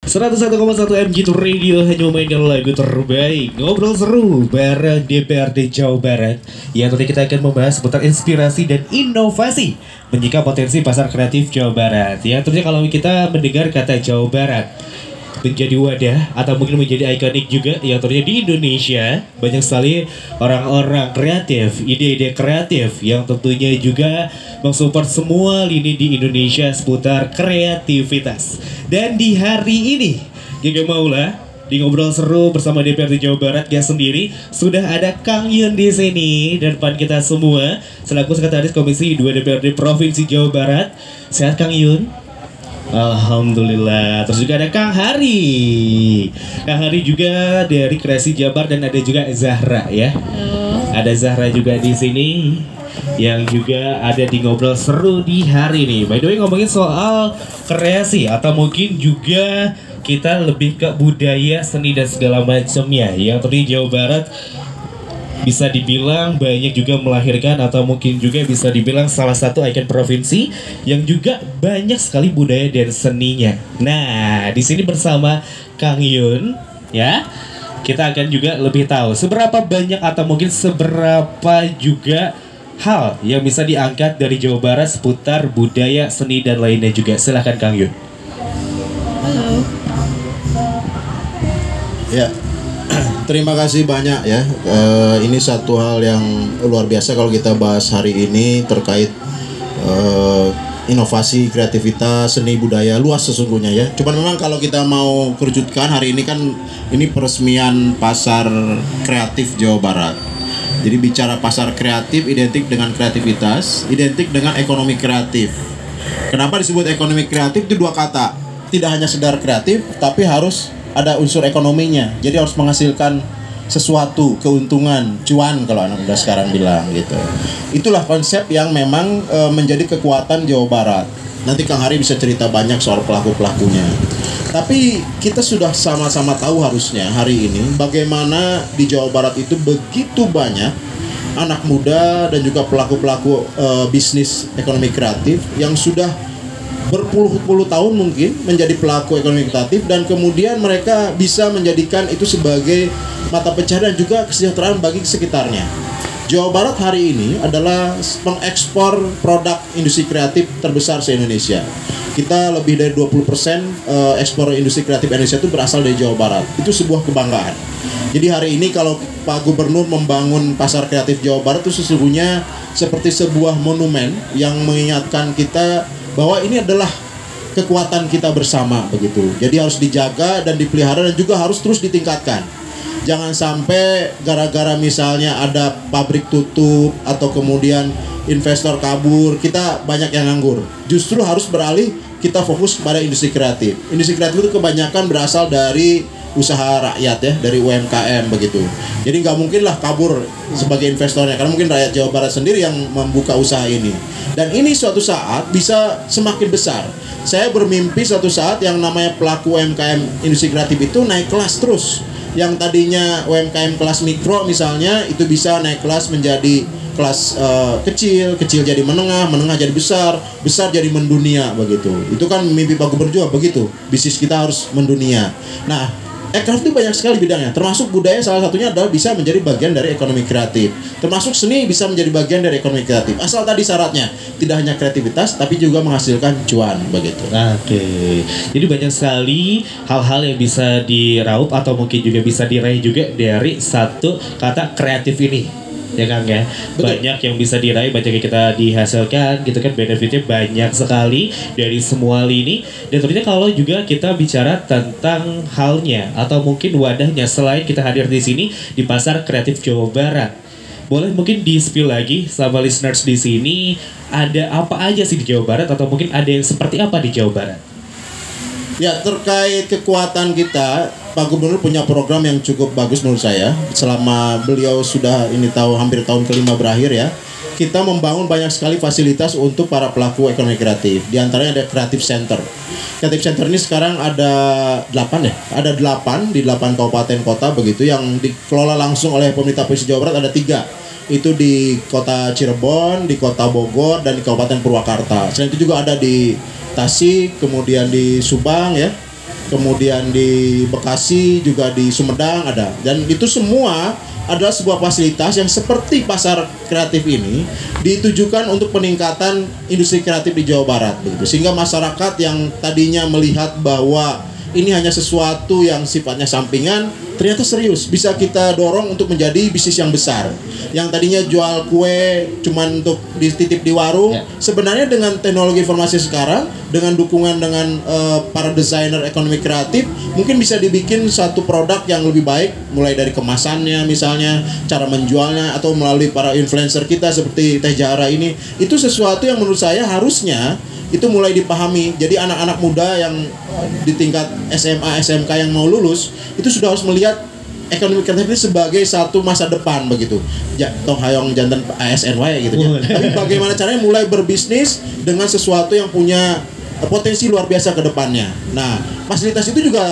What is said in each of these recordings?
101,1 MG Radio hanya memainkan lagu terbaik. Ngobrol seru bareng DPRD Jawa Barat. Yang nanti kita akan membahas seputar inspirasi dan inovasi menyikapi potensi pasar kreatif Jawa Barat. Yang tentunya kalau kita mendengar kata Jawa Barat menjadi wadah atau mungkin menjadi ikonik juga yang tentunya di Indonesia banyak sekali orang-orang kreatif, ide-ide kreatif yang tentunya juga mensupport semua lini di Indonesia seputar kreativitas. Dan di hari ini Gege Maula di Ngobrol Seru bersama DPRD Jawa Barat ya sendiri sudah ada Kang Yun di sini dan depan kita semua selaku Sekretaris Komisi 2 DPRD Provinsi Jawa Barat. Sehat Kang Yun? Alhamdulillah. Terus juga ada Kang Hari. Kang Hari juga dari Kreasi Jabar dan ada juga Zahra ya. Ada Zahra juga di sini yang juga ada di Ngobrol Seru di hari ini. By the way ngomongin soal kreasi atau mungkin juga kita lebih ke budaya, seni dan segala macamnya. Yang tadi Jawa Barat bisa dibilang banyak juga melahirkan atau mungkin juga bisa dibilang salah satu ikon provinsi yang juga banyak sekali budaya dan seninya. Nah, di sini bersama Kang Yun ya. Kita akan juga lebih tahu seberapa banyak atau mungkin seberapa juga hal yang bisa diangkat dari Jawa Barat seputar budaya, seni dan lainnya juga. Silahkan Kang Yun. Halo. Ya. Terima kasih banyak ya. Ini satu hal yang luar biasa kalau kita bahas hari ini terkait inovasi, kreativitas, seni budaya luas sesungguhnya ya. Cuman memang kalau kita mau kerucutkan hari ini kan ini peresmian pasar kreatif Jawa Barat. Jadi bicara pasar kreatif identik dengan kreativitas, identik dengan ekonomi kreatif. Kenapa disebut ekonomi kreatif? Itu dua kata. Tidak hanya sekedar kreatif, tapi harus ada unsur ekonominya. Jadi harus menghasilkan sesuatu, keuntungan, cuan kalau anak muda sekarang bilang gitu. Itulah konsep yang memang menjadi kekuatan Jawa Barat. Nanti Kang Hari bisa cerita banyak soal pelaku-pelakunya. Tapi kita sudah sama-sama tahu harusnya hari ini bagaimana di Jawa Barat itu begitu banyak anak muda dan juga pelaku-pelaku bisnis ekonomi kreatif yang sudah berpuluh-puluh tahun mungkin menjadi pelaku ekonomi kreatif dan kemudian mereka bisa menjadikan itu sebagai mata pencaharian dan juga kesejahteraan bagi sekitarnya. Jawa Barat hari ini adalah pengekspor produk industri kreatif terbesar se-Indonesia. Kita lebih dari 20% ekspor industri kreatif Indonesia itu berasal dari Jawa Barat. Itu sebuah kebanggaan. Jadi hari ini kalau Pak Gubernur membangun pasar kreatif Jawa Barat itu sesungguhnya seperti sebuah monumen yang mengingatkan kita bahwa ini adalah kekuatan kita bersama begitu. Jadi harus dijaga dan dipelihara dan juga harus terus ditingkatkan. Jangan sampai gara-gara misalnya ada pabrik tutup atau kemudian investor kabur, kita banyak yang nganggur. Justru harus beralih kita fokus pada industri kreatif. Industri kreatif itu kebanyakan berasal dari usaha rakyat ya, dari UMKM begitu. Jadi nggak mungkin lah kabur sebagai investornya, karena mungkin rakyat Jawa Barat sendiri yang membuka usaha ini. Dan ini suatu saat bisa semakin besar. Saya bermimpi suatu saat yang namanya pelaku UMKM industri kreatif itu naik kelas terus. Yang tadinya UMKM kelas mikro misalnya itu bisa naik kelas menjadi kelas kecil, kecil jadi menengah, menengah jadi besar, besar jadi mendunia begitu. Itu kan mimpi Pak Gubernur juga begitu. Bisnis kita harus mendunia. Nah, kreatif itu banyak sekali bidangnya, termasuk budaya salah satunya adalah bisa menjadi bagian dari ekonomi kreatif. Termasuk seni bisa menjadi bagian dari ekonomi kreatif. Asal tadi syaratnya tidak hanya kreativitas tapi juga menghasilkan cuan begitu. Oke. Jadi banyak sekali hal-hal yang bisa diraup atau mungkin juga bisa diraih juga dari satu kata kreatif ini. Ya Kang ya. Betul. Banyak yang bisa diraih, banyak yang kita dihasilkan gitu kan, benefitnya banyak sekali dari semua lini. Dan tentunya kalau juga kita bicara tentang halnya atau mungkin wadahnya selain kita hadir di sini di pasar kreatif Jawa Barat. Boleh mungkin di-spill lagi sama listeners di sini ada apa aja sih di Jawa Barat atau mungkin ada yang seperti apa di Jawa Barat? Ya, terkait kekuatan kita, Pak Gubernur punya program yang cukup bagus menurut saya. Selama beliau sudah ini tahu hampir tahun kelima berakhir ya, kita membangun banyak sekali fasilitas untuk para pelaku ekonomi kreatif. Di antaranya ada Creative Center. Creative Center ini sekarang ada 8 ya. Ada 8 di 8 kabupaten kota begitu yang dikelola langsung oleh pemerintah Provinsi Jawa Barat ada 3. Itu di kota Cirebon, di kota Bogor, dan di Kabupaten Purwakarta. Selain itu juga ada di Tasik, kemudian di Subang ya, kemudian di Bekasi, juga di Sumedang ada. Dan itu semua adalah sebuah fasilitas yang seperti pasar kreatif ini ditujukan untuk peningkatan industri kreatif di Jawa Barat begitu. Sehingga masyarakat yang tadinya melihat bahwa ini hanya sesuatu yang sifatnya sampingan, ternyata serius bisa kita dorong untuk menjadi bisnis yang besar. Yang tadinya jual kue cuman untuk dititip di warung, sebenarnya dengan teknologi informasi sekarang, dengan dukungan dengan para desainer ekonomi kreatif, mungkin bisa dibikin satu produk yang lebih baik, mulai dari kemasannya misalnya, cara menjualnya, atau melalui para influencer kita seperti Teh Jara ini. Itu sesuatu yang menurut saya harusnya itu mulai dipahami. Jadi anak-anak muda yang di tingkat SMA, SMK yang mau lulus itu sudah harus melihat ekonomi kreatif ini sebagai satu masa depan begitu. Ya, toh hayong jantan ASNY gitu ya. Tapi bagaimana caranya mulai berbisnis dengan sesuatu yang punya potensi luar biasa ke depannya. Nah, fasilitas itu juga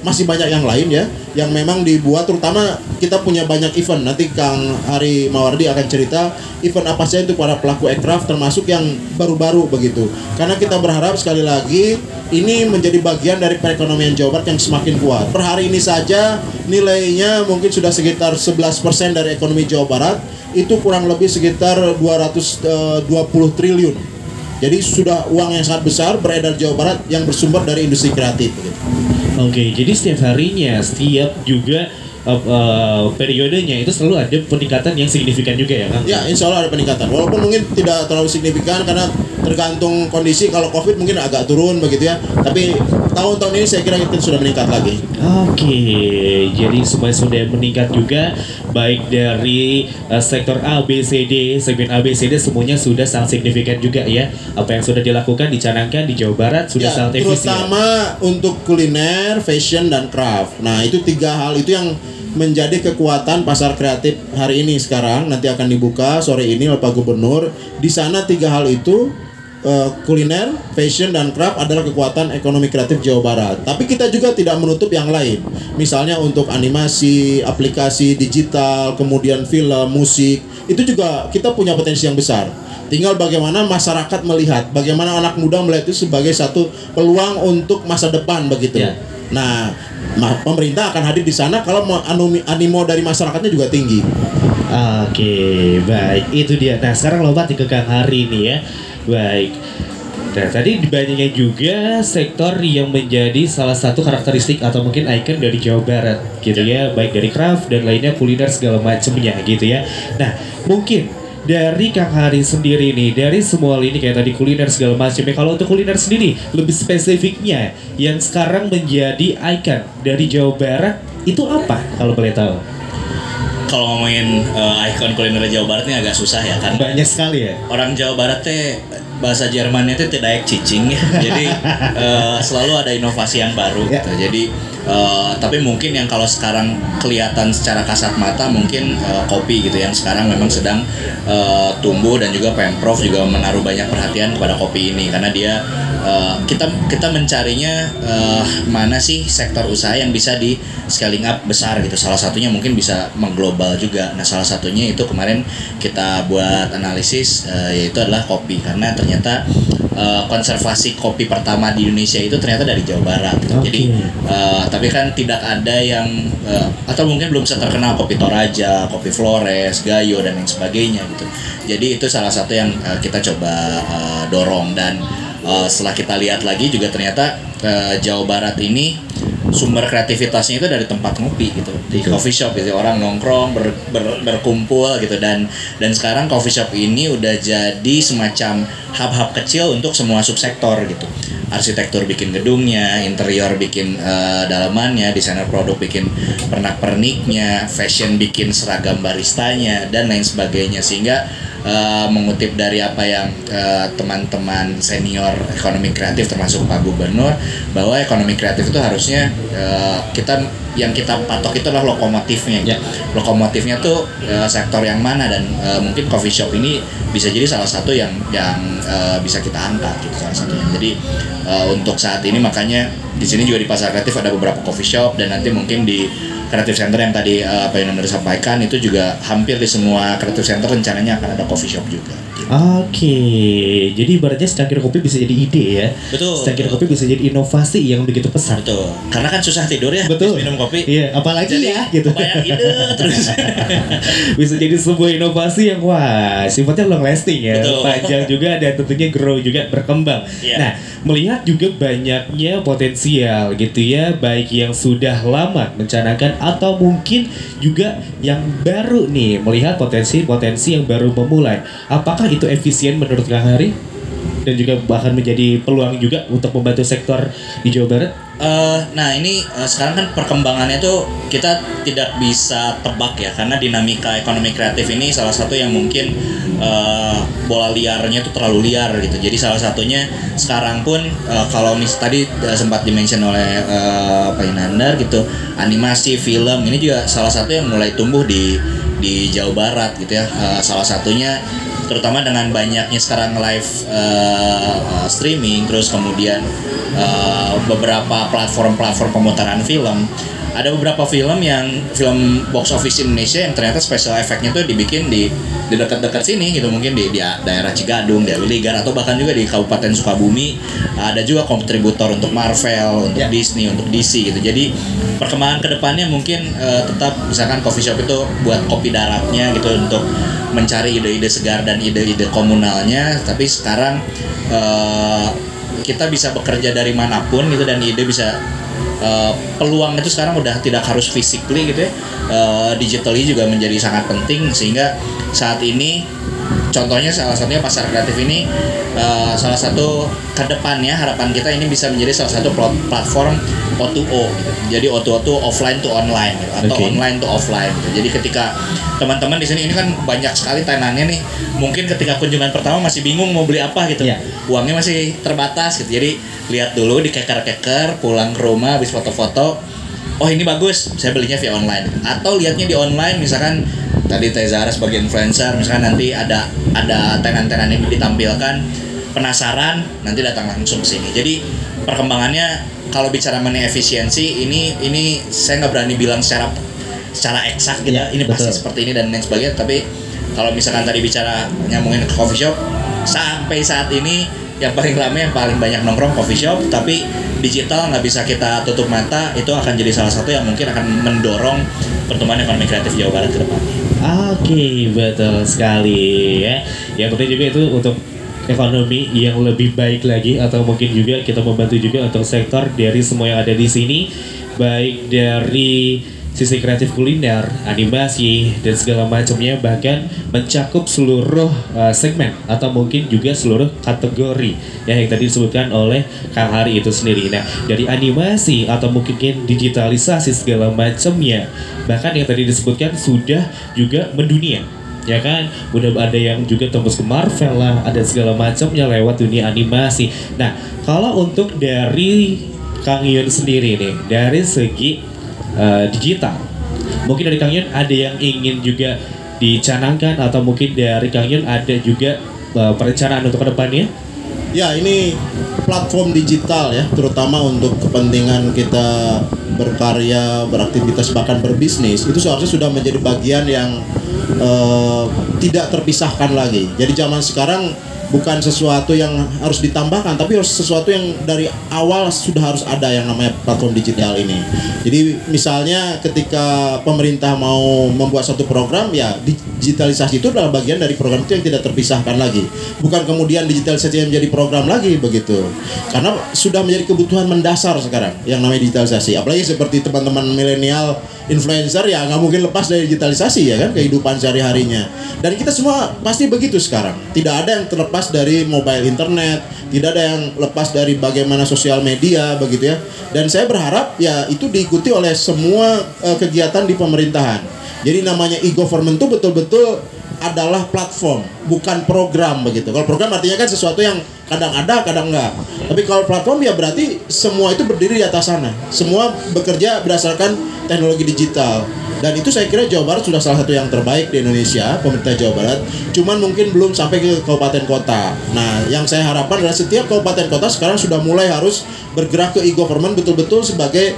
masih banyak yang lain ya, yang memang dibuat, terutama kita punya banyak event. Nanti Kang Hari Mawardi akan cerita event apa saja untuk para pelaku aircraft, termasuk yang baru-baru begitu. Karena kita berharap sekali lagi ini menjadi bagian dari perekonomian Jawa Barat yang semakin kuat. Per hari ini saja nilainya mungkin sudah sekitar 11% dari ekonomi Jawa Barat, itu kurang lebih sekitar 220 triliun. Jadi sudah uang yang sangat besar beredar Jawa Barat yang bersumber dari industri kreatif. Oke, jadi setiap harinya, setiap juga periodenya itu selalu ada peningkatan yang signifikan juga ya, Kang? Ya, insya Allah ada peningkatan. Walaupun mungkin tidak terlalu signifikan karena tergantung kondisi. Kalau COVID mungkin agak turun begitu ya. Tapi tahun-tahun ini saya kira kita sudah meningkat lagi. Oke, jadi semua sudah meningkat juga, baik dari sektor A, B, C, D, segmen A, B, C, D semuanya sudah sangat signifikan juga ya. Apa yang sudah dilakukan, dicanangkan di Jawa Barat sudah Ya, sangat efisien. terutama untuk kuliner, fashion, dan craft. Nah, itu tiga hal itu yang menjadi kekuatan pasar kreatif hari ini sekarang. Nanti akan dibuka sore ini oleh Pak Gubernur. Di sana tiga hal itu, kuliner, fashion, dan craft adalah kekuatan ekonomi kreatif Jawa Barat. Tapi kita juga tidak menutup yang lain. Misalnya untuk animasi, aplikasi digital, kemudian film, musik, itu juga kita punya potensi yang besar. Tinggal bagaimana masyarakat melihat, bagaimana anak muda melihat itu sebagai satu peluang untuk masa depan begitu. Ya. Nah, pemerintah akan hadir di sana kalau animo dari masyarakatnya juga tinggi. Oke, baik, itu dia. Nah, sekarang lompat ke Kang Hari nih ya. Baik. Nah, tadi banyaknya juga sektor yang menjadi salah satu karakteristik atau mungkin ikon dari Jawa Barat gitu ya, baik dari craft dan lainnya, kuliner segala macamnya gitu ya. Nah, mungkin dari Kang Hari sendiri nih, dari semua ini kayak tadi kuliner segala macamnya, kalau untuk kuliner sendiri lebih spesifiknya yang sekarang menjadi ikon dari Jawa Barat itu apa kalau boleh tahu? Kalau ngomongin ikon kuliner Jawa Barat ini agak susah ya, kan Banyak sekali ya. orang Jawa Barat teh bahasa Jermannya teh tidak cicing ya. Jadi selalu ada inovasi yang baru Ya. gitu. Jadi tapi mungkin yang kalau sekarang kelihatan secara kasat mata mungkin kopi gitu, yang sekarang memang sedang tumbuh, dan juga Pemprov juga menaruh banyak perhatian kepada kopi ini karena dia kita mencarinya mana sih sektor usaha yang bisa di scaling up besar gitu. Salah satunya mungkin bisa mengglobal juga. Nah, salah satunya itu kemarin kita buat analisis yaitu adalah kopi, karena ternyata konservasi kopi pertama di Indonesia itu ternyata dari Jawa Barat gitu. Okay. Jadi tapi kan tidak ada yang atau mungkin belum terkenal kopi Toraja, kopi Flores, Gayo, dan lain sebagainya gitu. Jadi itu salah satu yang kita coba dorong, dan setelah kita lihat lagi juga ternyata Jawa Barat ini sumber kreativitasnya itu dari tempat ngopi gitu, di coffee shop gitu, orang nongkrong berkumpul gitu, dan sekarang coffee shop ini udah jadi semacam hub-hub kecil untuk semua subsektor gitu. Arsitektur bikin gedungnya, interior bikin dalamannya, desainer produk bikin pernak-perniknya, fashion bikin seragam baristanya, dan lain sebagainya. Sehingga mengutip dari apa yang teman-teman senior ekonomi kreatif termasuk Pak Gubernur, bahwa ekonomi kreatif itu harusnya kita patok itu adalah lokomotifnya. Ya. Lokomotifnya tuh sektor yang mana, dan mungkin coffee shop ini bisa jadi salah satu yang bisa kita angkat gitu, salah satunya. Jadi untuk saat ini makanya di sini juga di pasar kreatif ada beberapa coffee shop, dan nanti mungkin di Creative Center yang tadi Pak Yunandar sampaikan itu juga hampir di semua Creative Center rencananya akan ada coffee shop juga. Oke, jadi ibaratnya secangkir kopi bisa jadi ide ya. Betul. Secangkir kopi bisa jadi inovasi yang begitu pesat. Betul. Karena kan susah tidur ya. Betul. Habis minum kopi. Iya, apalagi Jadi ya gitu. banyak ide terus. Bisa jadi sebuah inovasi yang wah sifatnya long lasting ya, Betul. panjang juga dan tentunya grow juga berkembang. Iya. Nah, melihat juga banyaknya potensial gitu ya, baik yang sudah lama mencanangkan atau mungkin juga yang baru nih melihat potensi-potensi yang baru memulai. Apakah itu efisien menurut Kang Hari? Dan juga bahkan menjadi peluang juga untuk membantu sektor di Jawa Barat? Nah ini sekarang kan perkembangannya tuh kita tidak bisa tebak ya, karena dinamika ekonomi kreatif ini salah satu yang mungkin bola liarnya tuh terlalu liar gitu. Jadi salah satunya sekarang pun kalau tadi sempat dimention oleh Pak Inandar gitu, animasi, film ini juga salah satu yang mulai tumbuh di Jawa Barat gitu ya. Salah satunya terutama dengan banyaknya sekarang live streaming, terus kemudian beberapa platform-platform pemutaran film. Ada beberapa film box office Indonesia yang ternyata special effect-nya tuh dibikin di dekat-dekat sini gitu, mungkin di daerah Cigadung, di Ligar, atau bahkan juga di Kabupaten Sukabumi. Ada juga kontributor untuk Marvel, untuk Disney, untuk DC gitu. Jadi perkembangan kedepannya mungkin tetap misalkan coffee shop itu buat kopi daratnya gitu untuk mencari ide-ide segar dan ide-ide komunalnya. Tapi sekarang kita bisa bekerja dari manapun gitu, dan ide bisa peluang itu sekarang udah tidak harus physically gitu ya. Digitally juga menjadi sangat penting, sehingga saat ini contohnya salah satunya pasar kreatif ini salah satu kedepannya harapan kita ini bisa menjadi salah satu platform O2O gitu. Jadi O2O tuh offline to online gitu, atau online to offline gitu. Jadi ketika teman-teman di sini ini kan banyak sekali tenan-nya nih, mungkin ketika kunjungan pertama masih bingung mau beli apa gitu, uangnya masih terbatas gitu. Jadi lihat dulu, dikeker-keker, pulang ke rumah habis foto-foto, oh ini bagus, saya belinya via online. Atau lihatnya di online, misalkan tadi Teh Zahra sebagai influencer, misalkan nanti ada tenan-tenan yang ditampilkan, penasaran, nanti datang langsung ke sini. Jadi perkembangannya kalau bicara mengenai efisiensi ini saya nggak berani bilang secara eksak gitu, ini pasti seperti ini dan lain sebagainya. Tapi kalau misalkan tadi bicara nyambungin ke coffee shop, sampai saat ini yang paling ramai, yang paling banyak nongkrong coffee shop, tapi digital nggak bisa kita tutup mata, itu akan jadi salah satu yang mungkin akan mendorong pertumbuhan ekonomi kreatif Jawa Barat ke depannya. Oke, betul sekali ya. Yang penting juga itu untuk ekonomi yang lebih baik lagi, atau mungkin juga kita membantu juga untuk sektor dari semua yang ada di sini, baik dari sisi kreatif kuliner, animasi dan segala macamnya, bahkan mencakup seluruh segmen atau mungkin juga seluruh kategori ya yang tadi disebutkan oleh Kang Hari itu sendiri. Nah, dari animasi atau mungkin digitalisasi segala macamnya, bahkan yang tadi disebutkan sudah juga mendunia. Ya kan, udah ada yang juga tembus ke Marvel lah, ada segala macamnya lewat dunia animasi. Nah, kalau untuk dari Kang Yun sendiri nih, dari segi digital, mungkin dari Kang Yun ada yang ingin juga dicanangkan, atau mungkin dari Kang Yun ada juga perencanaan untuk kedepannya? Ya, ini platform digital ya, terutama untuk kepentingan kita berkarya, beraktivitas, bahkan berbisnis, itu seharusnya sudah menjadi bagian yang tidak terpisahkan lagi. Jadi zaman sekarang bukan sesuatu yang harus ditambahkan, tapi harus sesuatu yang dari awal sudah harus ada yang namanya platform digital ini. Jadi misalnya ketika pemerintah mau membuat satu program, ya digitalisasi itu adalah bagian dari program itu yang tidak terpisahkan lagi. Bukan kemudian digitalisasi yang menjadi program lagi begitu. Karena sudah menjadi kebutuhan mendasar sekarang yang namanya digitalisasi. Apalagi seperti teman-teman milenial influencer, ya nggak mungkin lepas dari digitalisasi ya kan, kehidupan sehari-harinya. Dan kita semua pasti begitu sekarang. Tidak ada yang terlepas dari mobile internet, tidak ada yang lepas dari bagaimana sosial media begitu ya. Dan saya berharap ya itu diikuti oleh semua kegiatan di pemerintahan. Jadi namanya e-government itu betul-betul adalah platform, bukan program begitu. Kalau program artinya kan sesuatu yang kadang ada, kadang enggak. Tapi kalau platform ya berarti semua itu berdiri di atas sana. Semua bekerja berdasarkan teknologi digital. Dan itu saya kira Jawa Barat sudah salah satu yang terbaik di Indonesia, pemerintah Jawa Barat. Cuman mungkin belum sampai ke kabupaten kota. Nah, yang saya harapkan adalah setiap kabupaten kota sekarang sudah mulai harus bergerak ke e-government betul-betul sebagai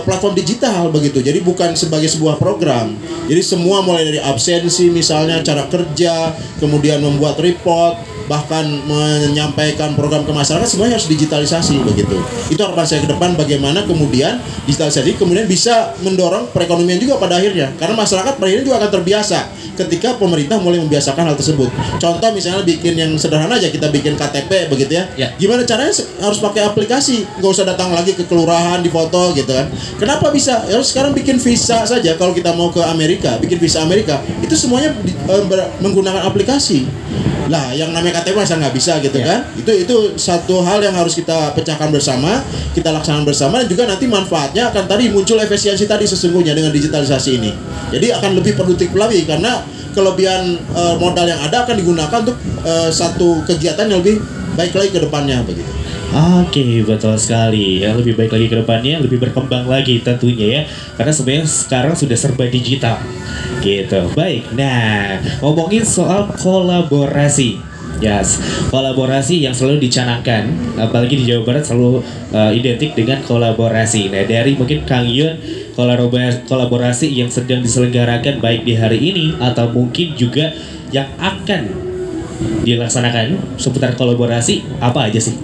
platform digital begitu. Jadi bukan sebagai sebuah program. Jadi semua mulai dari absensi misalnya, cara kerja, kemudian membuat report, bahkan menyampaikan program ke masyarakat semuanya harus digitalisasi begitu. Itu harapan saya ke depan, bagaimana kemudian digitalisasi kemudian bisa mendorong perekonomian juga pada akhirnya. Karena masyarakat pada akhirnya juga akan terbiasa ketika pemerintah mulai membiasakan hal tersebut. Contoh misalnya bikin yang sederhana aja, kita bikin KTP begitu ya. Gimana caranya? Harus pakai aplikasi, nggak usah datang lagi ke kelurahan di foto gitu kan. Kenapa bisa? Ya sekarang bikin visa saja, kalau kita mau ke Amerika, bikin visa Amerika, itu semuanya menggunakan aplikasi. Lah, yang namanya KTP masa nggak bisa gitu kan? Itu satu hal yang harus kita pecahkan bersama, kita laksanakan bersama, dan juga nanti manfaatnya akan tadi muncul efisiensi tadi sesungguhnya dengan digitalisasi ini. Jadi akan lebih produktif lagi karena kelebihan modal yang ada akan digunakan untuk satu kegiatan yang lebih baik lagi ke depannya begitu. Oke, betul sekali. Ya, lebih baik lagi ke depannya, lebih berkembang lagi tentunya ya. Karena sebenarnya sekarang sudah serba digital. Gitu. Baik. Nah, ngomongin soal kolaborasi. Yes, kolaborasi yang selalu dicanangkan, apalagi di Jawa Barat selalu identik dengan kolaborasi. Nah, dari mungkin Kang Yun, kolaborasi yang sedang diselenggarakan baik di hari ini atau mungkin juga yang akan dilaksanakan seputar kolaborasi apa aja sih?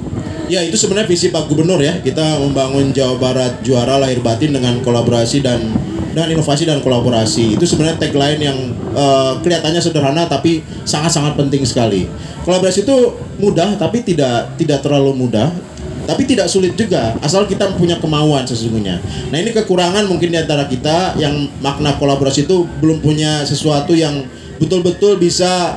Ya, itu sebenarnya visi Pak Gubernur ya. Kita membangun Jawa Barat juara lahir batin dengan kolaborasi dan inovasi dan kolaborasi. Itu sebenarnya tagline yang kelihatannya sederhana tapi sangat-sangat penting sekali. Kolaborasi itu mudah tapi tidak terlalu mudah. Tapi tidak sulit juga, asal kita punya kemauan sesungguhnya. Nah, ini kekurangan mungkin di antara kita yang makna kolaborasi itu belum punya sesuatu yang betul-betul bisa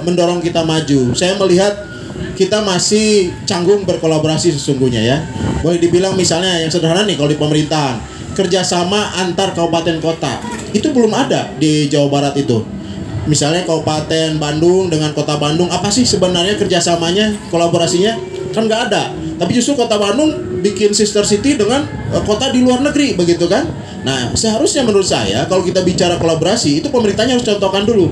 mendorong kita maju. Saya melihat kita masih canggung berkolaborasi sesungguhnya ya. Boleh dibilang misalnya yang sederhana nih, kalau di pemerintahan, kerjasama antar kabupaten kota itu belum ada di Jawa Barat itu. Misalnya Kabupaten Bandung dengan Kota Bandung, apa sih sebenarnya kerjasamanya, kolaborasinya? Kan nggak ada. Tapi justru Kota Bandung bikin sister city dengan kota di luar negeri begitu kan. Nah, seharusnya menurut saya kalau kita bicara kolaborasi itu pemerintahnya harus contohkan dulu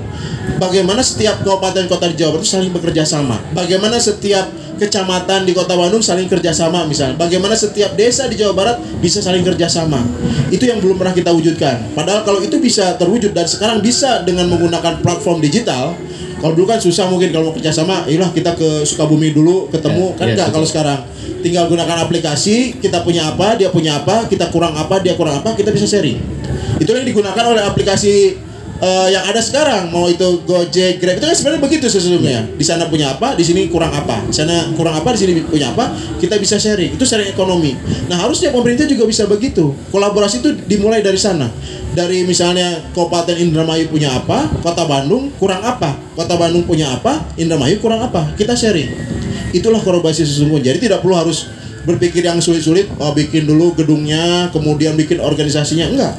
bagaimana setiap kabupaten kota di Jawa Barat saling bekerja sama. Bagaimana setiap kecamatan di Kota Bandung saling kerja sama misalnya. Bagaimana setiap desa di Jawa Barat bisa saling kerja sama. Itu yang belum pernah kita wujudkan. Padahal kalau itu bisa terwujud dan sekarang bisa dengan menggunakan platform digital. Kalau dulu kan susah mungkin kalau mau kerjasama, iyalah kita ke Sukabumi dulu ketemu kan enggak. Kalau sekarang tinggal gunakan aplikasi, kita punya apa, dia punya apa, kita kurang apa, dia kurang apa, kita bisa sharing. Itu yang digunakan oleh aplikasi yang ada sekarang, mau itu Gojek, Grab, itu kan sebenarnya begitu sesungguhnya. Di sana punya apa, di sini kurang apa, di sana kurang apa, di sini punya apa, kita bisa sharing. Itu sharing ekonomi. Nah, harusnya pemerintah juga bisa begitu. Kolaborasi itu dimulai dari sana. Dari misalnya Kabupaten Indramayu punya apa, Kota Bandung kurang apa, Kota Bandung punya apa, Indramayu kurang apa, kita sharing. Itulah kolaborasi sesungguhnya. Jadi tidak perlu harus berpikir yang sulit-sulit, bikin dulu gedungnya, kemudian bikin organisasinya, enggak.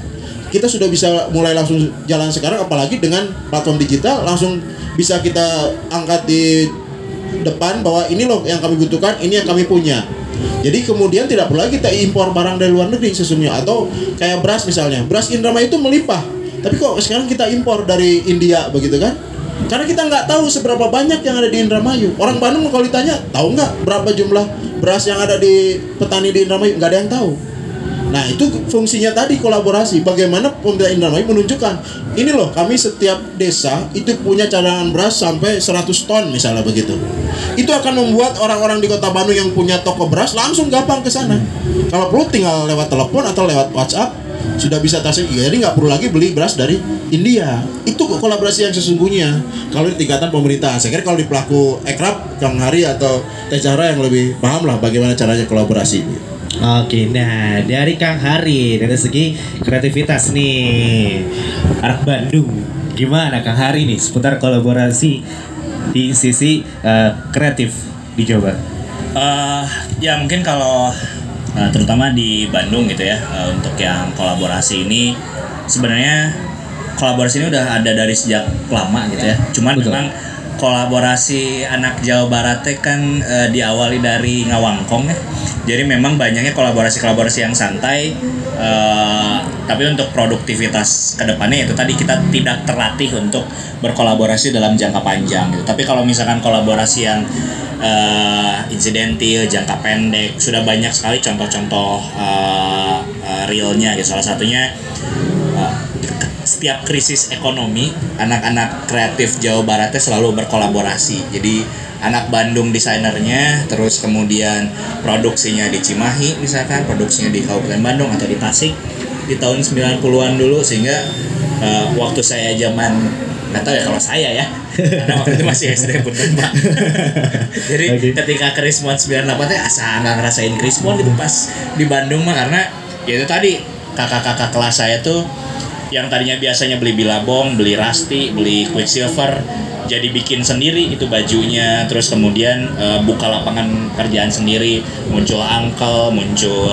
Kita sudah bisa mulai langsung jalan sekarang, apalagi dengan platform digital langsung bisa kita angkat di depan bahwa ini loh yang kami butuhkan, ini yang kami punya. Jadi kemudian tidak perlu lagi kita impor barang dari luar negeri sesungguhnya. Atau kayak beras misalnya, beras Indramayu itu melimpah, tapi kok sekarang kita impor dari India begitu kan? Karena kita nggak tahu seberapa banyak yang ada di Indramayu. Orang Bandung kalau ditanya, tahu nggak berapa jumlah beras yang ada di petani di Indramayu? Nggak ada yang tahu. Nah, itu fungsinya tadi kolaborasi. Bagaimana pemerintah Indramayu menunjukkan, ini loh kami setiap desa itu punya cadangan beras sampai 100 ton misalnya begitu. Itu akan membuat orang-orang di Kota Bandung yang punya toko beras langsung gampang ke sana. Kalau perlu tinggal lewat telepon atau lewat WhatsApp sudah bisa tasnya. Jadi nggak perlu lagi beli beras dari India. Itu kolaborasi yang sesungguhnya kalau di tingkatan pemerintah. Saya kira kalau di pelaku ekrab, Kang Hari atau Teh Zahra yang lebih paham lah bagaimana caranya kolaborasi. Oke, nah dari Kang Hari dari segi kreativitas nih anak Bandung, gimana Kang Hari nih seputar kolaborasi di sisi kreatif di Jawa Barat? Ya mungkin kalau terutama di Bandung gitu ya, untuk yang kolaborasi ini sebenarnya kolaborasi ini udah ada dari sejak lama gitu ya. Cuman memang kolaborasi anak Jawa Barat kan diawali dari ngawangkong ya. Jadi memang banyaknya kolaborasi yang santai, tapi untuk produktivitas kedepannya itu tadi kita tidak terlatih untuk berkolaborasi dalam jangka panjang gitu. Tapi kalau misalkan kolaborasi yang insidentil, jangka pendek, sudah banyak sekali contoh-contoh realnya gitu. Salah satunya setiap krisis ekonomi, anak-anak kreatif Jawa Baratnya selalu berkolaborasi. Jadi anak Bandung desainernya, terus kemudian produksinya di Cimahi misalkan, produksinya di Kabupaten Bandung atau di Tasik di tahun 90-an dulu, sehingga waktu saya zaman, nggak tahu ya kalau saya ya, karena waktu itu masih SD pun Pak. Jadi ketika Krismon 98 asa nggak ngerasain Krismon gitu pas di Bandung mah, karena ya itu tadi kakak-kakak kelas saya tuh yang tadinya biasanya beli Billabong, beli Rusty, beli Quicksilver, jadi bikin sendiri itu bajunya, terus kemudian buka lapangan kerjaan sendiri, muncul Uncle, muncul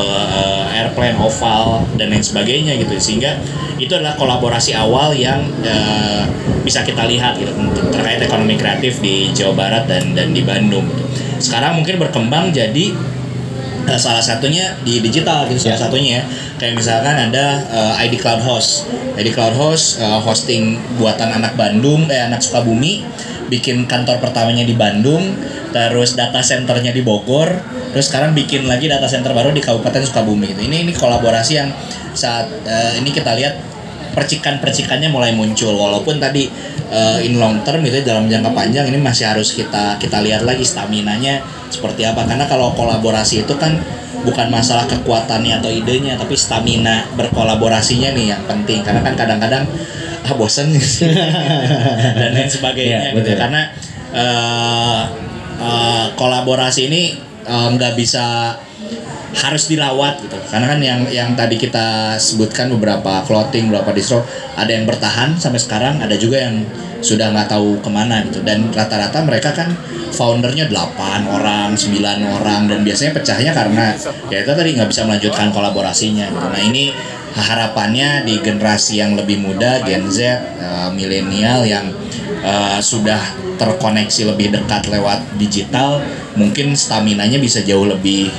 Airplane, Oval, dan lain sebagainya gitu. Sehingga itu adalah kolaborasi awal yang bisa kita lihat gitu, terkait ekonomi kreatif di Jawa Barat dan di Bandung gitu. Sekarang mungkin berkembang jadi salah satunya di digital gitu, salah satunya ya. Kayak misalkan ada ID Cloud Host. ID Cloud Host hosting buatan anak Bandung, anak Sukabumi, bikin kantor pertamanya di Bandung, terus data centernya di Bogor, terus sekarang bikin lagi data center baru di Kabupaten Sukabumi gitu. Ini kolaborasi yang saat ini kita lihat percikan-percikannya mulai muncul, walaupun tadi in long term itu dalam jangka panjang ini masih harus kita lihat lagi staminanya seperti apa, karena kalau kolaborasi itu kan bukan masalah kekuatannya atau idenya, tapi stamina berkolaborasinya nih yang penting, karena kan kadang-kadang bosan dan lain sebagainya gitu, karena kolaborasi ini nggak bisa harus dirawat gitu, karena kan yang tadi kita sebutkan beberapa clothing, beberapa distro ada yang bertahan sampai sekarang, ada juga yang sudah nggak tahu kemana gitu, dan rata-rata mereka kan foundernya 8 orang, 9 orang, dan biasanya pecahnya karena ya itu tadi nggak bisa melanjutkan kolaborasinya gitu. Nah ini harapannya di generasi yang lebih muda, Gen Z, milenial yang sudah terkoneksi lebih dekat lewat digital, mungkin staminanya bisa jauh lebih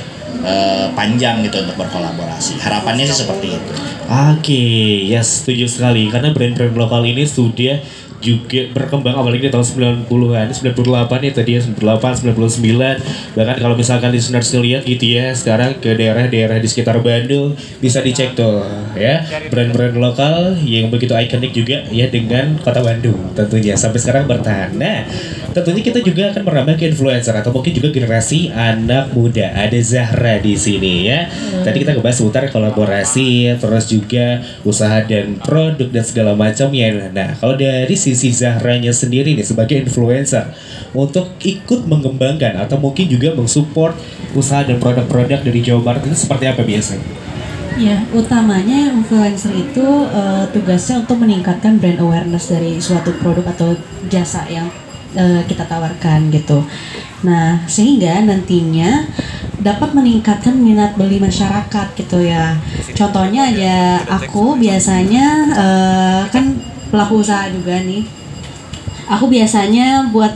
panjang gitu untuk berkolaborasi. Harapannya sih seperti itu. Oke, ya setuju sekali, karena brand-brand lokal ini sudah juga berkembang apalagi di tahun 90-an, 98 ya tadi ya, 98, 99. Bahkan kalau misalkan di Sunarsi lihat gitu ya, sekarang ke daerah-daerah di sekitar Bandung bisa dicek tuh ya, brand-brand lokal yang begitu ikonik juga ya dengan kota Bandung tentunya sampai sekarang bertahan. Nah, tentunya kita juga akan merambah ke influencer atau mungkin juga generasi anak muda. Ada Zahra di sini ya. Tadi kita ngebahas seputar kolaborasi, terus juga usaha dan produk dan segala macamnya. Nah, kalau dari sisi Zahranya sendiri nih sebagai influencer untuk ikut mengembangkan atau mungkin juga mensupport usaha dan produk-produk dari Jawa Barat itu seperti apa biasanya? Ya, utamanya influencer itu tugasnya untuk meningkatkan brand awareness dari suatu produk atau jasa yang kita tawarkan gitu. Nah, sehingga nantinya dapat meningkatkan minat beli masyarakat gitu ya. Contohnya aja aku biasanya kan pelaku usaha juga nih. Aku biasanya buat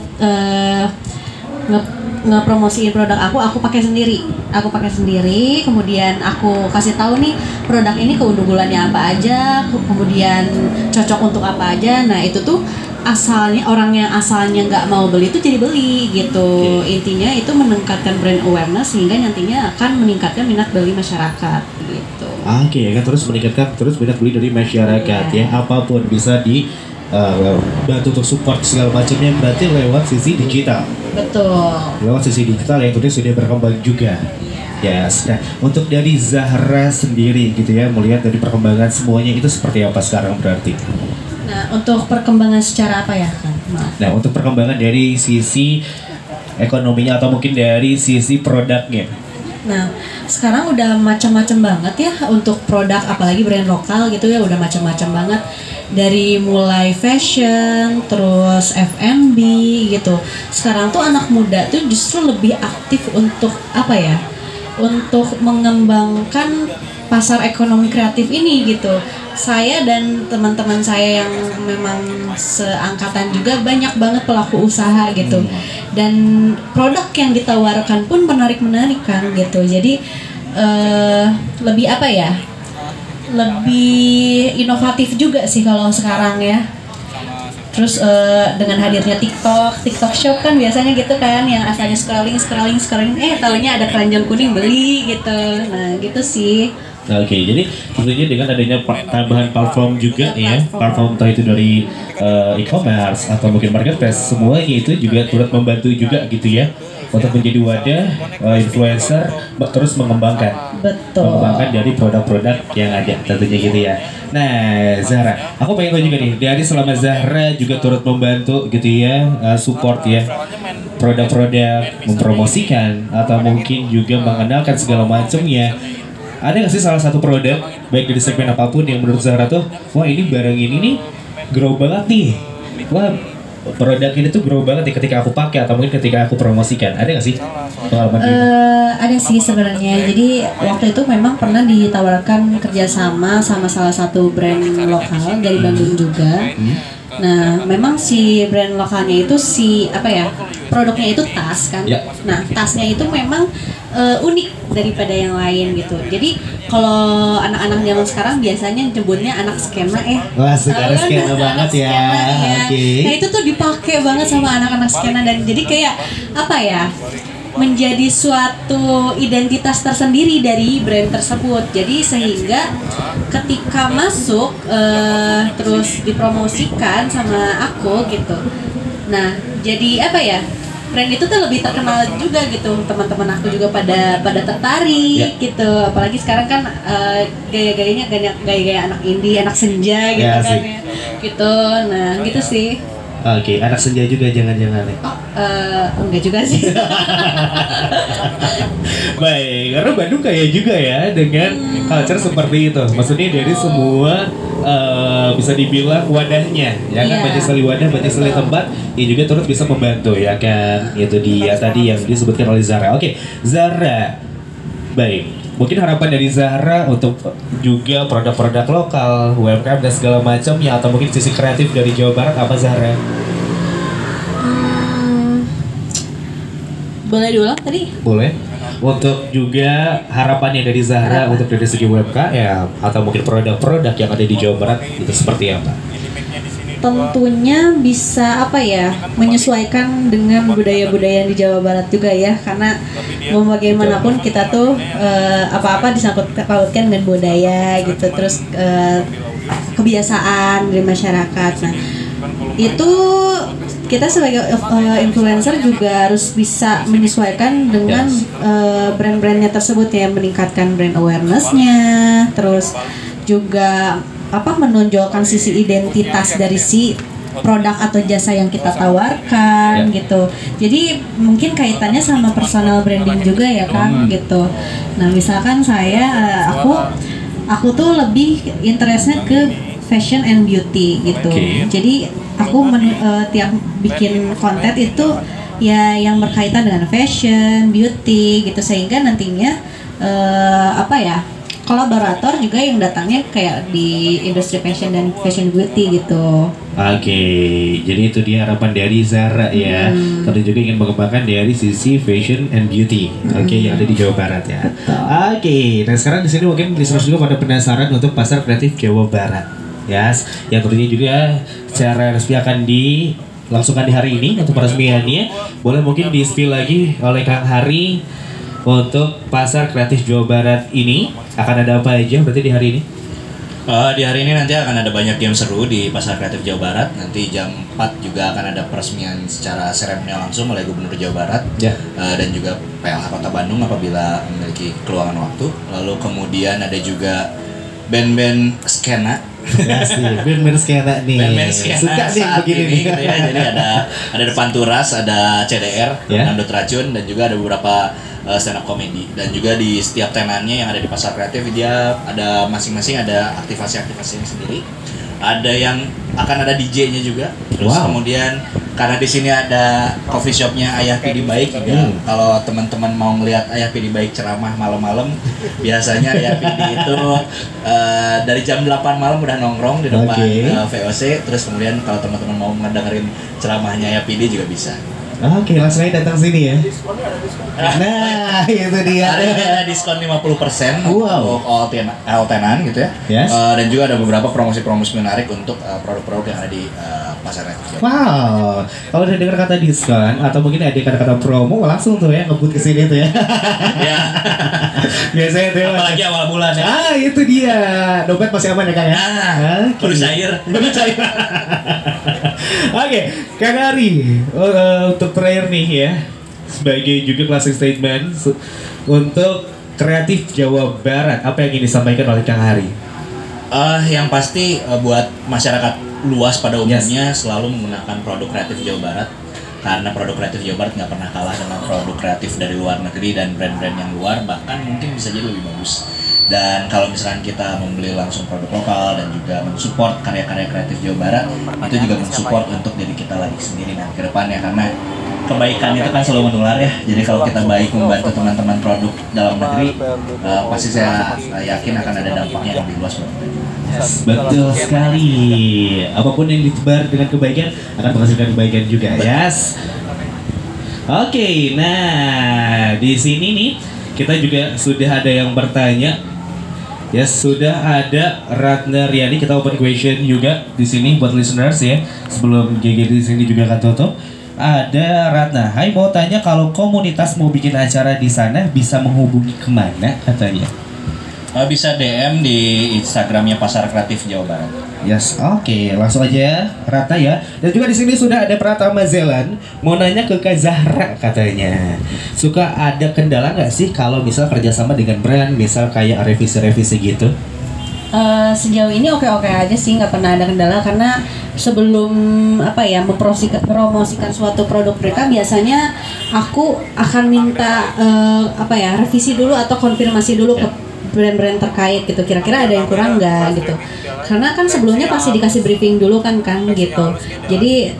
ngepromosiin produk aku pakai sendiri. Aku pakai sendiri, kemudian aku kasih tahu nih produk ini keunggulannya apa aja, kemudian cocok untuk apa aja. Nah, itu tuh asalnya orang yang asalnya nggak mau beli itu jadi beli gitu. Intinya itu meningkatkan brand awareness sehingga nantinya akan meningkatkan minat beli masyarakat gitu. Oke, kan terus meningkatkan terus minat beli dari masyarakat ya. Apapun bisa di bantu untuk support segala macamnya, berarti lewat sisi digital. Betul. Lewat sisi digital yang tentunya sudah berkembang juga. Yes. Nah, untuk dari Zahra sendiri gitu ya, melihat dari perkembangan semuanya itu seperti apa sekarang berarti? Nah, untuk perkembangan secara apa ya kan? Maaf. Nah, untuk perkembangan dari sisi ekonominya atau mungkin dari sisi produknya. Nah, sekarang udah macam-macam banget ya untuk produk, apalagi brand lokal gitu ya, udah macam-macam banget. Dari mulai fashion, terus F&B gitu. Sekarang tuh anak muda tuh justru lebih aktif untuk apa ya? Untuk mengembangkan pasar ekonomi kreatif ini gitu. saya dan teman-teman saya yang memang seangkatan juga banyak banget pelaku usaha gitu. Dan produk yang ditawarkan pun menarik-menarik kan gitu. Jadi lebih apa ya? Lebih inovatif juga sih kalau sekarang ya. Terus dengan hadirnya TikTok Shop kan biasanya gitu kan, yang asalnya scrolling, taunya ada keranjang kuning beli gitu. Nah gitu sih. Oke, jadi tentunya dengan adanya tambahan platform juga ya, platform entah itu dari e-commerce atau mungkin marketplace, semuanya itu juga turut membantu juga gitu ya untuk menjadi wadah influencer terus mengembangkan dari produk-produk yang ada tentunya gitu ya. Nah Zahra, aku pengen tahu juga nih, dari selama Zahra juga turut membantu gitu ya, support ya produk-produk, mempromosikan atau mungkin juga mengenalkan segala macamnya. Ada nggak sih salah satu produk baik dari segmen apapun yang menurut Zahra tuh, wah ini barang ini nih grow banget nih, wah produk ini tuh grow banget nih ketika aku pakai atau mungkin ketika aku promosikan. Ada nggak sih pengalaman gitu? Ada sih sebenarnya. Jadi waktu itu memang pernah ditawarkan kerjasama sama salah satu brand lokal dari Bandung juga. Nah, memang si brand lokalnya itu produknya itu tas kan. Ya. Nah, tasnya itu memang unik daripada yang lain gitu. Jadi kalau anak-anak zaman sekarang biasanya nyebutnya anak skena ya. Wah, sekarang skena banget ya. Oke. Nah, itu tuh dipakai banget sama anak-anak skena dan jadi kayak apa ya? Menjadi suatu identitas tersendiri dari brand tersebut. Jadi sehingga ketika masuk terus dipromosikan sama aku gitu. Nah, jadi apa ya? Brand itu tuh lebih terkenal juga gitu. Teman-teman aku juga pada tertarik gitu. Apalagi sekarang kan gaya-gayanya gaya-gaya anak indie, anak senja gitu kan ya. Gitu. Nah, gitu sih. Oke, anak senja juga jangan-jangan nih. Enggak juga sih. Baik, karena Bandung kaya juga ya dengan culture seperti itu. Maksudnya dari semua bisa dibilang wadahnya, ya kan, banyak sekali wadah, banyak sekali tempat yang juga turut bisa membantu ya kan. Itu dia tadi yang disebutkan oleh Zahra. Oke, Zahra. Baik. Mungkin harapan dari Zahra untuk juga produk-produk lokal, UMKM dan segala macamnya, atau mungkin sisi kreatif dari Jawa Barat apa Zahra? Boleh diulang tadi? Boleh. Untuk juga harapannya dari Zahra untuk dari segi UMKM atau mungkin produk-produk yang ada di Jawa Barat itu seperti apa? Tentunya bisa menyesuaikan dengan budaya-budaya di Jawa Barat juga ya, karena mau bagaimanapun kita tuh apa-apa disangkut pautkan dengan budaya gitu, terus kebiasaan dari masyarakat. Nah itu kita sebagai influencer juga harus bisa menyesuaikan dengan brand-brandnya tersebut ya, meningkatkan brand awareness-nya, terus juga menonjolkan sisi identitas dari si produk atau jasa yang kita tawarkan gitu. Jadi mungkin kaitannya sama personal branding juga ya Kang gitu. Nah misalkan aku tuh lebih interestnya ke fashion and beauty gitu. Jadi aku tiap bikin konten itu ya yang berkaitan dengan fashion, beauty gitu, sehingga nantinya kolaborator juga yang datangnya kayak di industri fashion dan fashion beauty gitu. Oke, jadi itu dia harapan dari Zahra ya. Tentu juga ingin mengembangkan dari sisi fashion and beauty, yang ada di Jawa Barat ya. Oke, nah sekarang di sini mungkin listeners juga pada penasaran untuk pasar kreatif Jawa Barat, ya. Yang tentunya juga secara resmi akan dilangsungkan di hari ini untuk peresmiannya. Boleh mungkin di-spill lagi oleh Kang Hari untuk pasar kreatif Jawa Barat ini akan ada apa aja berarti di hari ini? Di hari ini nanti akan ada banyak game seru di pasar kreatif Jawa Barat. Nanti jam 4 juga akan ada peresmian secara seremonial langsung oleh Gubernur Jawa Barat dan juga PLH Kota Bandung apabila memiliki keluangan waktu. Lalu kemudian ada juga band-band skena. Ya sih, band-band skena nih. Band-band skena suka nih saat begini ini gitu ya. Jadi ada Depan Turas, ada CDR, Nandut Racun, dan juga ada beberapa stand up comedy. Dan juga di setiap tenannya yang ada di pasar kreatif dia ada masing-masing ada aktivasi-aktivasinya sendiri. ada yang akan ada DJ-nya juga. Terus kemudian karena di sini ada coffee shopnya Ayah Pidi Baik juga. Kalau teman-teman mau ngelihat Ayah Pidi Baik ceramah malam-malam, biasanya Ayah Pidi itu dari jam 8 malam udah nongkrong di depan VOC. Terus kemudian kalau teman-teman mau ngedengerin ceramahnya Ayah Pidi juga bisa. Oke, langsung aja datang sini ya. Nah, itu dia. Hari ini ada diskon 50% untuk all tenan gitu ya. Yes. Dan juga ada beberapa promosi-promosi menarik untuk produk-produk yang ada di pasar kreatif. Wow, kalau udah dengar kata diskon atau mungkin ada kata-kata promo, langsung tuh ya ngebut ke sini tuh ya. Ya. Biasanya tuh. Apalagi awal bulan ya. Itu dia. Dompet masih aman ya Kang ya? Baru cair. Oke, Kang Ari, untuk terakhir nih ya, sebagai juga closing statement untuk kreatif Jawa Barat, apa yang ingin disampaikan oleh Kang Ari? Yang pasti buat masyarakat luas pada umumnya selalu menggunakan produk kreatif Jawa Barat, karena produk kreatif Jawa Barat nggak pernah kalah dengan produk kreatif dari luar negeri dan brand-brand yang luar, bahkan mungkin bisa jadi lebih bagus. Dan kalau misalkan kita membeli langsung produk lokal dan juga mensupport karya-karya kreatif Jawa Barat, itu juga mensupport untuk diri kita lagi sendiri nanti ke depannya, karena kebaikan itu kan selalu menular ya. Jadi kalau kita baik membantu teman-teman produk dalam negeri, pasti saya yakin akan ada dampaknya yang lebih luas buat kita. Betul sekali. Apapun yang ditebar dengan kebaikan akan menghasilkan kebaikan juga. Yes. Oke, nah di sini nih kita juga sudah ada yang bertanya. Ya, sudah ada Ratna Riani, kita open question juga di sini buat listeners ya. Sebelum GG di sini juga akan tutup. Ada Ratna, hai, mau tanya kalau komunitas mau bikin acara di sana bisa menghubungi kemana katanya? Bisa DM di Instagramnya Pasar Kreatif Jawa Barat. Yes, oke, langsung aja Rata ya. Dan juga di sini sudah ada Pratama Zelan, mau nanya ke Kak Zahra katanya. Suka ada kendala nggak sih kalau misal kerjasama dengan brand, misal kayak revisi-revisi gitu? Sejauh ini oke-oke aja sih, nggak pernah ada kendala, karena sebelum mempromosikan suatu produk mereka, biasanya aku akan minta revisi dulu atau konfirmasi dulu ke brand-brand terkait gitu, kira-kira ada yang kurang nggak gitu, karena kan sebelumnya pasti dikasih briefing dulu kan gitu. Jadi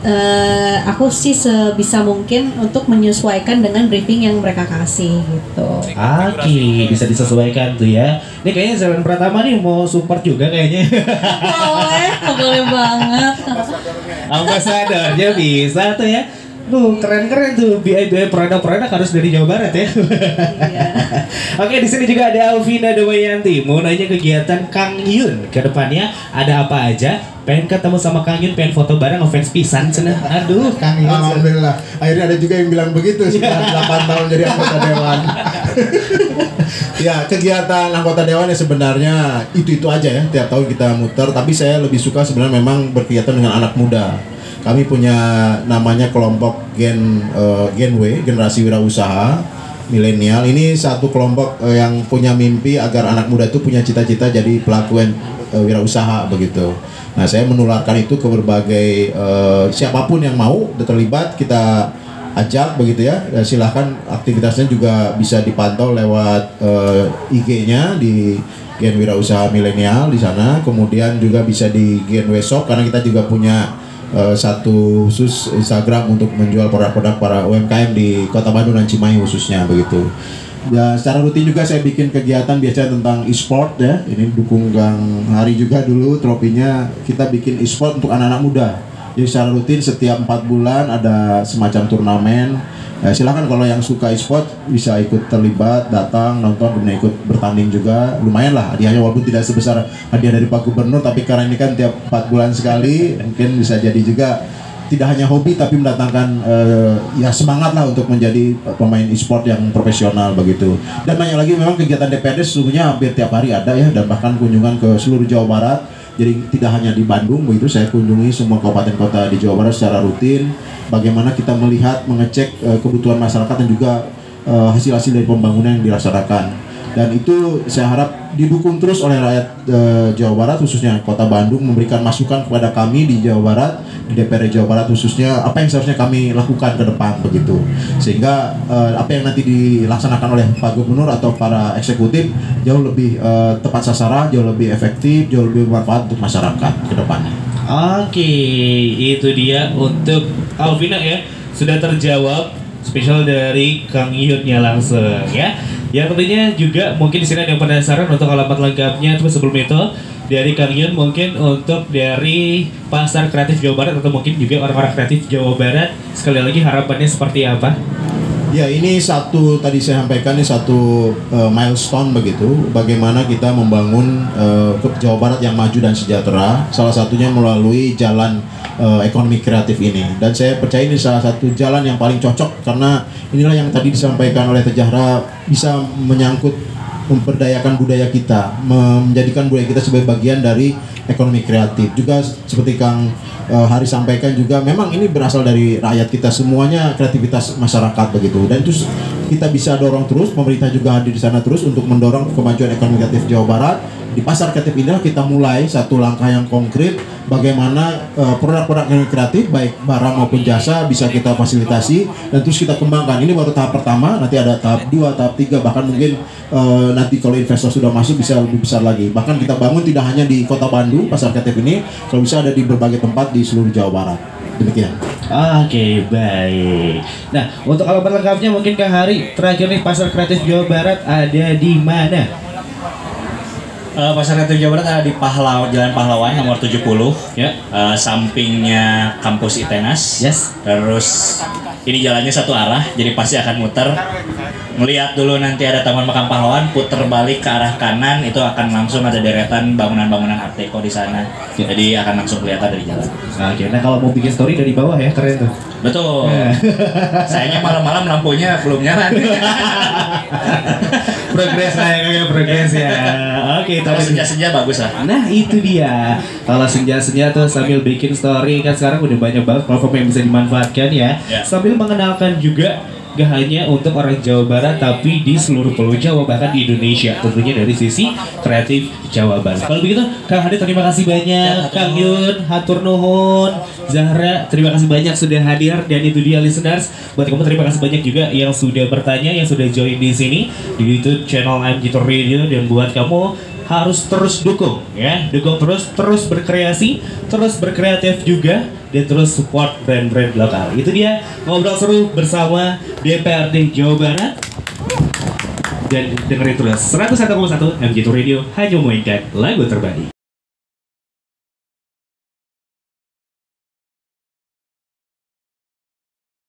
aku sih sebisa mungkin untuk menyesuaikan dengan briefing yang mereka kasih gitu. Oke, bisa disesuaikan tuh ya. Ini kayaknya Zelan Pratama nih mau support juga kayaknya. Boleh banget. Ambasadornya bisa tuh ya. Keren-keren tuh, BI produk-produk harus dari Jawa Barat ya. Iya. Oke, di sini juga ada Alvina Dewayanti, mau nanya kegiatan Kang Yun ke depannya ada apa aja? Pengen ketemu sama Kang Yun, pengen foto bareng, ngefans pisan cenah. Aduh, Kang Yun. Alhamdulillah. Akhirnya ada juga yang bilang begitu setelah 8 tahun jadi anggota dewan. Ya, kegiatan anggota dewan ya sebenarnya itu aja ya. Tiap tahun kita muter, tapi saya lebih suka sebenarnya memang berkegiatan dengan anak muda. Kami punya namanya kelompok Gen W, generasi wirausaha milenial. Ini satu kelompok yang punya mimpi agar anak muda itu punya cita-cita jadi pelaku wirausaha begitu. Nah, saya menularkan itu ke berbagai siapapun yang mau terlibat, kita ajak begitu ya. Dan silahkan aktivitasnya juga bisa dipantau lewat IG-nya di Gen Wirausaha Milenial di sana. Kemudian juga bisa di Gen W Shop, karena kita juga punya satu khusus Instagram untuk menjual produk-produk para UMKM di Kota Bandung dan Cimahi khususnya begitu. Ya, secara rutin juga saya bikin kegiatan biasanya tentang e-sport ya. Ini dukung Kang Hari juga dulu, trofinya kita bikin e-sport untuk anak-anak muda. Jadi secara rutin setiap 4 bulan ada semacam turnamen. Silakan kalau yang suka e-sport bisa ikut terlibat, datang, nonton, kemudian ikut bertanding juga. Lumayan lah hadiahnya, walaupun tidak sebesar hadiah dari Pak Gubernur, tapi karena ini kan tiap 4 bulan sekali, mungkin bisa jadi juga tidak hanya hobi tapi mendatangkan ya semangat lah untuk menjadi pemain e-sport yang profesional begitu. Dan banyak lagi memang kegiatan DPRD sesungguhnya hampir tiap hari ada ya, dan bahkan kunjungan ke seluruh Jawa Barat. Jadi tidak hanya di Bandung begitu, saya kunjungi semua kabupaten kota di Jawa Barat secara rutin. Bagaimana kita melihat, mengecek kebutuhan masyarakat dan juga hasil-hasil dari pembangunan yang dilaksanakan. dan itu saya harap didukung terus oleh rakyat Jawa Barat, khususnya Kota Bandung, memberikan masukan kepada kami di Jawa Barat, di DPRD Jawa Barat khususnya, apa yang seharusnya kami lakukan ke depan begitu, sehingga apa yang nanti dilaksanakan oleh Pak Gubernur atau para eksekutif jauh lebih tepat sasaran, jauh lebih efektif, jauh lebih bermanfaat untuk masyarakat ke depannya. Oke, itu dia untuk Alvina ya, sudah terjawab spesial dari Kang Yunnya langsung ya. Yang tentunya juga mungkin di sini ada yang penasaran untuk alamat lengkapnya, tapi sebelum itu dari Kang Yun mungkin untuk dari Pasar Kreatif Jawa Barat atau mungkin juga orang-orang kreatif Jawa Barat, sekali lagi harapannya seperti apa? Ya, ini satu tadi saya sampaikan, ini satu milestone begitu, bagaimana kita membangun Jawa Barat yang maju dan sejahtera, salah satunya melalui jalan ekonomi kreatif ini, dan saya percaya ini salah satu jalan yang paling cocok, karena inilah yang tadi disampaikan oleh Teh Zahra, bisa menyangkut memperdayakan budaya kita, menjadikan budaya kita sebagai bagian dari ekonomi kreatif. Juga seperti Kang Hari sampaikan juga, memang ini berasal dari rakyat kita semuanya, kreativitas masyarakat begitu, dan itu kita bisa dorong terus, pemerintah juga hadir di sana terus untuk mendorong kemajuan ekonomi kreatif Jawa Barat. Di pasar kreatif inilah kita mulai satu langkah yang konkret, bagaimana produk-produk ekonomi kreatif baik barang maupun jasa bisa kita fasilitasi dan terus kita kembangkan. Ini baru tahap pertama, nanti ada tahap 2, tahap 3, bahkan mungkin nanti kalau investor sudah masuk bisa lebih besar lagi. Bahkan kita bangun tidak hanya di Kota Bandung, pasar kreatif ini kalau bisa ada di berbagai tempat di seluruh Jawa Barat. Demikian. Oke, baik. Nah, untuk alamat lengkapnya mungkin Kang Hari terakhir nih, Pasar Kreatif Jawa Barat ada di mana? Pasar Kreatif Jawa Barat ada di Jalan Pahlawan nomor 70 Ya. Sampingnya kampus ITENAS. Yes. Terus ini jalannya satu arah, jadi pasti akan muter. Ngelihat dulu nanti ada Taman Makam Pahlawan, puter balik ke arah kanan, itu akan langsung ada deretan bangunan-bangunan Art Deco di sana. Ya. Jadi akan langsung kelihatan dari jalan. Oke, nah kalau mau bikin story dari bawah ya, keren tuh. Betul. Sayangnya malam-malam lampunya belum nyala. Progres lah, kayak progres ya. Oke, Kalau tapi senja-senja bagus lah. nah itu dia, kalau senja-senja tuh sambil bikin story, kan sekarang udah banyak banget platform yang bisa dimanfaatkan ya. Sambil mengenalkan juga gak hanya untuk orang Jawa Barat tapi di seluruh pulau Jawa, bahkan di Indonesia, tentunya dari sisi kreatif Jawa Barat. Kalau begitu Kang Hadi terima kasih banyak, Kang Yun hatur nuhun, Zahra terima kasih banyak sudah hadir, dan itu dia listeners, buat kamu terima kasih banyak juga yang sudah bertanya, yang sudah join di sini di YouTube channel MGTO Radio, dan buat kamu harus terus dukung ya, dukung terus berkreasi, terus berkreatif juga, dan terus support brand-brand lokal. Itu dia ngobrol seru bersama DPRD Jawa Barat, dan dengerin terus 101,1 MGTO Radio, hanya memainkan lagu terbaik.